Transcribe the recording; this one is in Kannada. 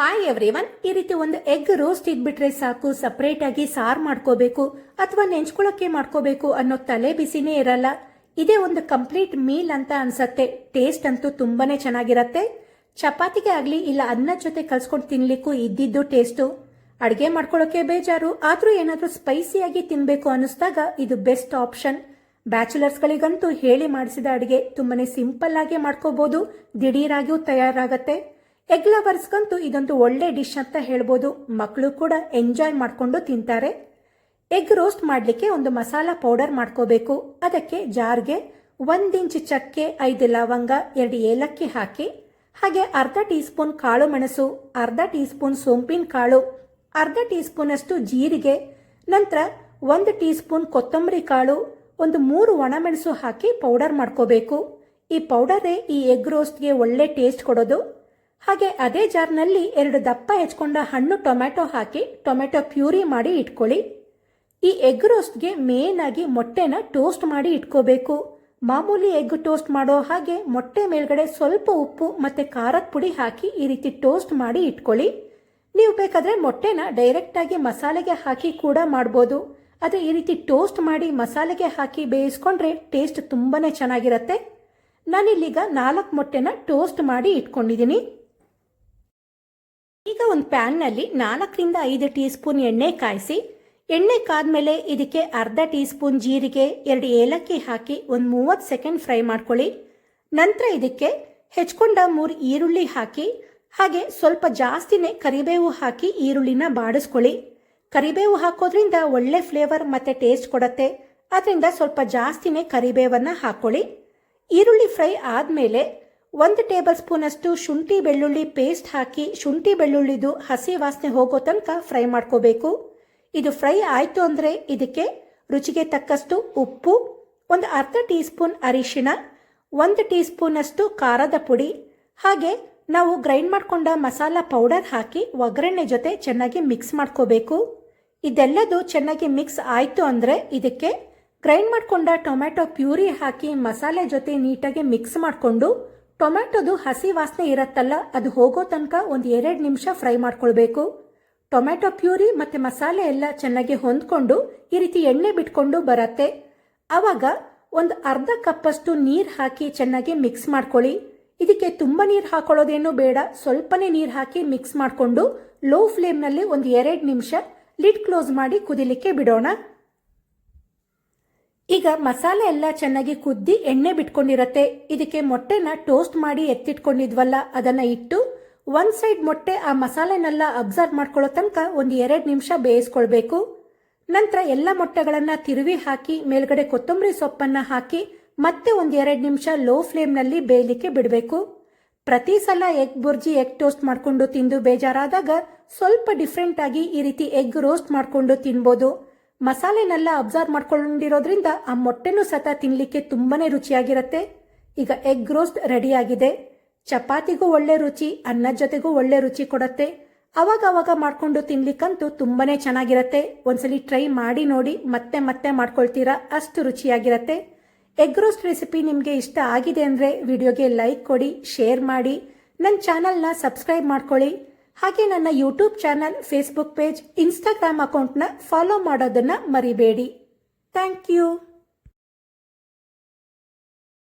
Hi everyone. ಈ ರೀತಿ ಒಂದು ಎಗ್ ರೋಸ್ಟ್ ಇದ್ಬಿಟ್ರೆ ಸಾಕು, ಸಪರೇಟ್ ಆಗಿ ಸಾರು ಮಾಡ್ಕೋಬೇಕು ಅಥವಾ ನೆಂಚ್ಕೊಳಕ್ಕೆ ಮಾಡ್ಕೋಬೇಕು ಅನ್ನೋ ತಲೆ ಬಿಸಿನೇ ಇರಲ್ಲ. ಇದೇ ಒಂದು ಕಂಪ್ಲೀಟ್ ಮೀಲ್ ಅಂತ ಅನ್ಸತ್ತೆ. ಟೇಸ್ಟ್ ಅಂತೂ ತುಂಬಾನೇ ಚೆನ್ನಾಗಿರತ್ತೆ. ಚಪಾತಿಗೆ ಆಗ್ಲಿ ಇಲ್ಲ ಅನ್ನ ಜೊತೆ ಕಲ್ಸ್ಕೊಂಡು ತಿನ್ಲಿಕ್ಕೂ ಇದ್ದಿದ್ದು ಟೇಸ್ಟು. ಅಡ್ಗೆ ಮಾಡ್ಕೊಳ್ಳೋಕೆ ಬೇಜಾರು, ಆದ್ರೂ ಏನಾದ್ರೂ ಸ್ಪೈಸಿಯಾಗಿ ತಿನ್ಬೇಕು ಅನ್ನಿಸ್ದಾಗ ಇದು ಬೆಸ್ಟ್ ಆಪ್ಷನ್. ಬ್ಯಾಚುಲರ್ಸ್ಗಳಿಗಂತೂ ಹೇಳಿ ಮಾಡಿಸಿದ ಅಡುಗೆ ತುಂಬಾನೇ ಸಿಂಪಲ್ ಆಗಿ ಮಾಡ್ಕೋಬಹುದು, ದಿಢೀರಾಗಿಯೂ ತಯಾರಾಗತ್ತೆ. ಎಗ್ ಲವರ್ಸ್ಗಂತೂ ಇದೊಂದು ಒಳ್ಳೆ ಡಿಶ್ ಅಂತ ಹೇಳ್ಬೋದು. ಮಕ್ಕಳು ಕೂಡ ಎಂಜಾಯ್ ಮಾಡಿಕೊಂಡು ತಿಂತಾರೆ. ಎಗ್ ರೋಸ್ಟ್ ಮಾಡಲಿಕ್ಕೆ ಒಂದು ಮಸಾಲಾ ಪೌಡರ್ ಮಾಡ್ಕೋಬೇಕು. ಅದಕ್ಕೆ ಜಾರ್ಗೆ 1 ಇಂಚ್ ಚಕ್ಕೆ, 5 ಲವಂಗ, 2 ಏಲಕ್ಕಿ ಹಾಕಿ, ಹಾಗೆ ಅರ್ಧ ಟೀ ಸ್ಪೂನ್ ಕಾಳು ಮೆಣಸು, ಅರ್ಧ ಟೀ ಸ್ಪೂನ್ ಸೋಂಪಿನ ಕಾಳು, ಅರ್ಧ ಟೀ ಸ್ಪೂನ್ ಅಷ್ಟು ಜೀರಿಗೆ, ನಂತರ 1 ಟೀ ಸ್ಪೂನ್ ಕೊತ್ತಂಬರಿ ಕಾಳು, ಒಂದು 3 ಒಣಮೆಣಸು ಹಾಕಿ ಪೌಡರ್ ಮಾಡ್ಕೋಬೇಕು. ಈ ಪೌಡರೇ ಈ ಎಗ್ ರೋಸ್ಟ್ಗೆ ಒಳ್ಳೆ ಟೇಸ್ಟ್ ಕೊಡೋದು. ಹಾಗೆ ಅದೇ ಜಾರ್ನಲ್ಲಿ 2 ದಪ್ಪ ಹೆಚ್ಕೊಂಡ ಹಣ್ಣು ಟೊಮ್ಯಾಟೊ ಹಾಕಿ ಟೊಮ್ಯಾಟೊ ಪ್ಯೂರಿ ಮಾಡಿ ಇಟ್ಕೊಳ್ಳಿ. ಈ ಎಗ್ ರೋಸ್ಟ್ಗೆ ಮೇನ್ ಆಗಿ ಮೊಟ್ಟೆನ ಟೋಸ್ಟ್ ಮಾಡಿ ಇಟ್ಕೋಬೇಕು. ಮಾಮೂಲಿ ಎಗ್ ಟೋಸ್ಟ್ ಮಾಡೋ ಹಾಗೆ ಮೊಟ್ಟೆ ಮೇಲ್ಗಡೆ ಸ್ವಲ್ಪ ಉಪ್ಪು ಮತ್ತೆ ಖಾರದ ಪುಡಿ ಹಾಕಿ ಈ ರೀತಿ ಟೋಸ್ಟ್ ಮಾಡಿ ಇಟ್ಕೊಳ್ಳಿ. ನೀವು ಬೇಕಾದ್ರೆ ಮೊಟ್ಟೆನ ಡೈರೆಕ್ಟ್ ಆಗಿ ಮಸಾಲೆಗೆ ಹಾಕಿ ಕೂಡ ಮಾಡ್ಬೋದು. ಆದರೆ ಈ ರೀತಿ ಟೋಸ್ಟ್ ಮಾಡಿ ಮಸಾಲೆಗೆ ಹಾಕಿ ಬೇಯಿಸ್ಕೊಂಡ್ರೆ ಟೇಸ್ಟ್ ತುಂಬಾನೇ ಚೆನ್ನಾಗಿರತ್ತೆ. ನಾನಿಲ್ಲೀಗ 4 ಮೊಟ್ಟೆನ ಟೋಸ್ಟ್ ಮಾಡಿ ಇಟ್ಕೊಂಡಿದ್ದೀನಿ. ಈಗ ಒಂದು ಪ್ಯಾನ್ನಲ್ಲಿ 4 ರಿಂದ 5 ಟೀ ಸ್ಪೂನ್ ಎಣ್ಣೆ ಕಾಯಿಸಿ, ಎಣ್ಣೆ ಕಾದ್ಮೇಲೆ ಇದಕ್ಕೆ ಅರ್ಧ ಟೀ ಸ್ಪೂನ್ ಜೀರಿಗೆ, 2 ಏಲಕ್ಕಿ ಹಾಕಿ ಒಂದು 30 ಸೆಕೆಂಡ್ ಫ್ರೈ ಮಾಡ್ಕೊಳ್ಳಿ. ನಂತರ ಇದಕ್ಕೆ ಹೆಚ್ಕೊಂಡ 3 ಈರುಳ್ಳಿ ಹಾಕಿ, ಹಾಗೆ ಸ್ವಲ್ಪ ಜಾಸ್ತಿನೇ ಕರಿಬೇವು ಹಾಕಿ ಈರುಳ್ಳಿನ ಬಾಡಿಸ್ಕೊಳ್ಳಿ. ಕರಿಬೇವು ಹಾಕೋದ್ರಿಂದ ಒಳ್ಳೆ ಫ್ಲೇವರ್ ಮತ್ತೆ ಟೇಸ್ಟ್ ಕೊಡತ್ತೆ. ಅದರಿಂದ ಸ್ವಲ್ಪ ಜಾಸ್ತಿನೇ ಕರಿಬೇವನ್ನ ಹಾಕೊಳ್ಳಿ. ಈರುಳ್ಳಿ ಫ್ರೈ ಆದಮೇಲೆ 1 ಟೇಬಲ್ ಸ್ಪೂನ್ ಅಷ್ಟು ಶುಂಠಿ ಬೆಳ್ಳುಳ್ಳಿ ಪೇಸ್ಟ್ ಹಾಕಿ, ಶುಂಠಿ ಬೆಳ್ಳುಳ್ಳಿದು ಹಸಿ ವಾಸನೆ ಹೋಗೋ ತನಕ ಫ್ರೈ ಮಾಡ್ಕೋಬೇಕು. ಇದು ಫ್ರೈ ಆಯಿತು ಅಂದರೆ ಇದಕ್ಕೆ ರುಚಿಗೆ ತಕ್ಕಷ್ಟು ಉಪ್ಪು, ಒಂದು ಅರ್ಧ ಟೀ ಸ್ಪೂನ್ ಅರಿಶಿಣ, 1 ಟೀ ಸ್ಪೂನ್ ಅಷ್ಟು ಖಾರದ ಪುಡಿ, ಹಾಗೆ ನಾವು ಗ್ರೈಂಡ್ ಮಾಡ್ಕೊಂಡ ಮಸಾಲಾ ಪೌಡರ್ ಹಾಕಿ ಒಗ್ಗರಣೆ ಜೊತೆ ಚೆನ್ನಾಗಿ ಮಿಕ್ಸ್ ಮಾಡ್ಕೋಬೇಕು. ಇದೆಲ್ಲದು ಚೆನ್ನಾಗಿ ಮಿಕ್ಸ್ ಆಯಿತು ಅಂದರೆ ಇದಕ್ಕೆ ಗ್ರೈಂಡ್ ಮಾಡ್ಕೊಂಡ ಟೊಮ್ಯಾಟೊ ಪ್ಯೂರಿ ಹಾಕಿ ಮಸಾಲೆ ಜೊತೆ ನೀಟಾಗಿ ಮಿಕ್ಸ್ ಮಾಡಿಕೊಂಡು ಟೊಮ್ಯಾಟೊದು ಹಸಿ ವಾಸನೆ ಇರತ್ತಲ್ಲ ಅದು ಹೋಗೋ ತನಕ ಒಂದು 2 ನಿಮಿಷ ಫ್ರೈ ಮಾಡ್ಕೊಳ್ಬೇಕು. ಟೊಮ್ಯಾಟೊ ಪ್ಯೂರಿ ಮತ್ತೆ ಮಸಾಲೆ ಎಲ್ಲ ಚೆನ್ನಾಗಿ ಹೊಂದ್ಕೊಂಡು ಈ ರೀತಿ ಎಣ್ಣೆ ಬಿಟ್ಕೊಂಡು ಬರತ್ತೆ. ಆವಾಗ ಒಂದು ಅರ್ಧ ಕಪ್ಪಷ್ಟು ನೀರು ಹಾಕಿ ಚೆನ್ನಾಗಿ ಮಿಕ್ಸ್ ಮಾಡ್ಕೊಳ್ಳಿ. ಇದಕ್ಕೆ ತುಂಬ ನೀರು ಹಾಕೊಳ್ಳೋದೇನು ಬೇಡ, ಸ್ವಲ್ಪನೇ ನೀರು ಹಾಕಿ ಮಿಕ್ಸ್ ಮಾಡಿಕೊಂಡು ಲೋ ಫ್ಲೇಮ್ನಲ್ಲಿ ಒಂದು 2 ನಿಮಿಷ ಲಿಡ್ ಕ್ಲೋಸ್ ಮಾಡಿ ಕುದಿಲಿಕ್ಕೆ ಬಿಡೋಣ. ಈಗ ಮಸಾಲೆ ಎಲ್ಲ ಚೆನ್ನಾಗಿ ಕುದ್ದಿ ಎಣ್ಣೆ ಬಿಟ್ಕೊಂಡಿರತ್ತೆ. ಇದಕ್ಕೆ ಮೊಟ್ಟೆನ ಟೋಸ್ಟ್ ಮಾಡಿ ಎತ್ತಿಟ್ಕೊಂಡಿದ್ವಲ್ಲ ಅದನ್ನ ಇಟ್ಟು ಒಂದು ಸೈಡ್ ಮೊಟ್ಟೆ ಆ ಮಸಾಲೆನೆಲ್ಲ ಅಬ್ಸರ್ವ್ ಮಾಡ್ಕೊಳ್ಳೋ ತನಕ ಒಂದು 2 ನಿಮಿಷ ಬೇಯಿಸ್ಕೊಳ್ಬೇಕು. ನಂತರ ಎಲ್ಲ ಮೊಟ್ಟೆಗಳನ್ನ ತಿರುವಿ ಹಾಕಿ ಮೇಲ್ಗಡೆ ಕೊತ್ತಂಬರಿ ಸೊಪ್ಪನ್ನ ಹಾಕಿ ಮತ್ತೆ ಒಂದು 2 ನಿಮಿಷ ಲೋ ಫ್ಲೇಮ್ನಲ್ಲಿ ಬೇಯಲಿಕ್ಕೆ ಬಿಡಬೇಕು. ಪ್ರತಿ ಸಲ ಎಗ್ ಬುರ್ಜಿ, ಎಗ್ ಟೋಸ್ಟ್ ಮಾಡ್ಕೊಂಡು ತಿಂದು ಬೇಜಾರಾದಾಗ ಸ್ವಲ್ಪ ಡಿಫ್ರೆಂಟ್ ಆಗಿ ಈ ರೀತಿ ಎಗ್ ರೋಸ್ಟ್ ಮಾಡ್ಕೊಂಡು ತಿನ್ಬೋದು. ಮಸಾಲೆನೆಲ್ಲ ಅಬ್ಸರ್ವ್ ಮಾಡ್ಕೊಂಡಿರೋದ್ರಿಂದ ಆ ಮೊಟ್ಟೆನೂ ಸತ ತಿನ್ಲಿಕ್ಕೆ ತುಂಬಾನೇ ರುಚಿಯಾಗಿರುತ್ತೆ. ಈಗ ಎಗ್ ರೋಸ್ಟ್ ರೆಡಿ ಆಗಿದೆ. ಚಪಾತಿಗೂ ಒಳ್ಳೆ ರುಚಿ, ಅನ್ನದ ಜೊತೆಗೂ ಒಳ್ಳೆ ರುಚಿ ಕೊಡತ್ತೆ. ಅವಾಗ ಮಾಡ್ಕೊಂಡು ತಿನ್ಲಿಕ್ಕಂತೂ ತುಂಬಾನೇ ಚೆನ್ನಾಗಿರತ್ತೆ. ಒಂದ್ಸಲಿ ಟ್ರೈ ಮಾಡಿ ನೋಡಿ, ಮತ್ತೆ ಮತ್ತೆ ಮಾಡ್ಕೊಳ್ತೀರಾ, ಅಷ್ಟು ರುಚಿಯಾಗಿರತ್ತೆ. ಎಗ್ ರೋಸ್ಟ್ ರೆಸಿಪಿ ನಿಮಗೆ ಇಷ್ಟ ಆಗಿದೆ ಅಂದರೆ ವಿಡಿಯೋಗೆ ಲೈಕ್ ಕೊಡಿ, ಶೇರ್ ಮಾಡಿ, ನನ್ನ ಚಾನಲ್ನ ಸಬ್ಸ್ಕ್ರೈಬ್ ಮಾಡ್ಕೊಳ್ಳಿ. ಹಾಗೆ ನನ್ನ YouTube channel, Facebook page, Instagram ಅಕೌಂಟ್ನ ಫಾಲೋ ಮಾಡೋದನ್ನ ಮರಿಬೇಡಿ. Thank you.